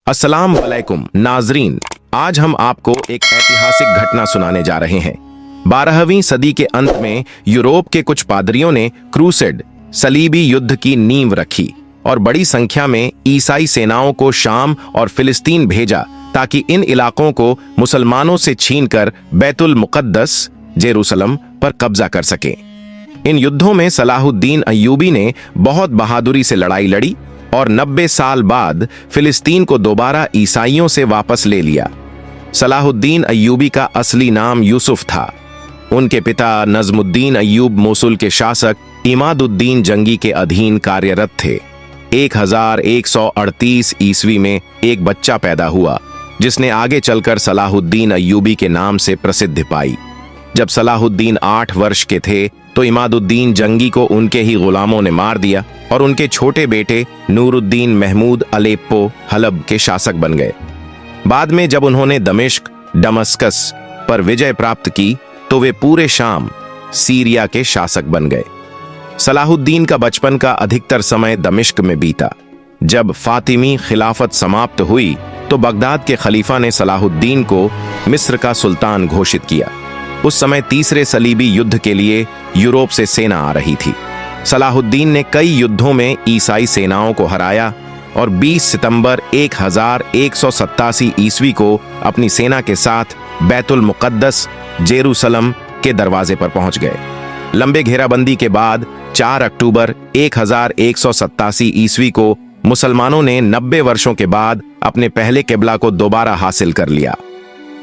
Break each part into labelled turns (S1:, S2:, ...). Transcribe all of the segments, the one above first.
S1: अस्सलाम वालेकुम नाजरीन, आज हम आपको एक ऐतिहासिक घटना सुनाने जा रहे हैं। 12वीं सदी के अंत में यूरोप के कुछ पादरियों ने क्रूसेड सलीबी युद्ध की नींव रखी और बड़ी संख्या में ईसाई सेनाओं को शाम और फिलिस्तीन भेजा ताकि इन इलाकों को मुसलमानों से छीनकर बैतुल मुक़द्दस जेरूसलम पर कब्जा कर सकें। इन युद्धों में सलाहुद्दीन अय्यूबी ने बहुत बहादुरी से लड़ाई लड़ी और 90 साल बाद फिलिस्तीन को दोबारा ईसाइयों से वापस ले लिया। सलाहुद्दीन अय्यूबी का असली नाम यूसुफ था। उनके पिता नजमुद्दीन अय्यूब मोसुल के शासक इमादुद्दीन जंगी के अधीन कार्यरत थे। 1138 ईस्वी में एक बच्चा पैदा हुआ जिसने आगे चलकर सलाहुद्दीन अय्यूबी के नाम से प्रसिद्धि पाई। जब सलाहुद्दीन 8 वर्ष के थे तो इमादुद्दीन जंगी को उनके ही गुलामों ने मार दिया और उनके छोटे बेटे नूरुद्दीन महमूद अलेप्पो हलब के शासक बन गए। बाद में जब उन्होंने दमिश्क दमस्कस पर विजय प्राप्त की तो वे पूरे शाम सीरिया के शासक बन गए। सलाहुद्दीन का बचपन का अधिकतर समय दमिश्क में बीता। जब फातिमी खिलाफत समाप्त हुई तो बगदाद के खलीफा ने सलाहुद्दीन को मिस्र का सुल्तान घोषित किया। उस समय तीसरे सलीबी युद्ध के लिए यूरोप से सेना आ रही थी। सलाहुद्दीन ने कई युद्धों में ईसाई सेनाओं को हराया और 20 सितंबर 1187 ईस्वी को अपनी सेना के साथ बैतुल मुक़द्दस जेरूसलम के दरवाजे पर पहुंच गए। लंबे घेराबंदी के बाद 4 अक्टूबर 1187 ईस्वी को मुसलमानों ने 90 वर्षों के बाद अपने पहले किबला को दोबारा हासिल कर लिया।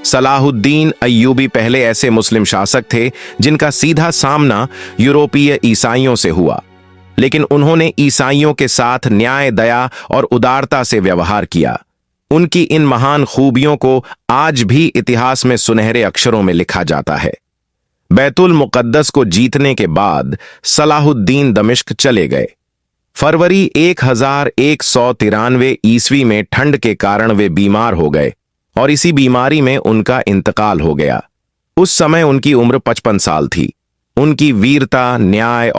S1: सलाहुद्दीन अय्यूबी पहले ऐसे मुस्लिम शासक थे जिनका सीधा सामना यूरोपीय ईसाइयों से हुआ, लेकिन उन्होंने ईसाइयों के साथ न्याय, दया और उदारता से व्यवहार किया। उनकी इन महान खूबियों को आज भी इतिहास में सुनहरे अक्षरों में लिखा जाता है। बैतुल मुक़द्दस को जीतने के बाद सलाहुद्दीन दमिश्क चले गए। फरवरी 1193 ईस्वी में ठंड के कारण वे बीमार हो गए और इसी बीमारी में उनका इंतकाल हो गया। उस समय उनकी उम्र 55 साल थी। उनकी वीरता, न्याय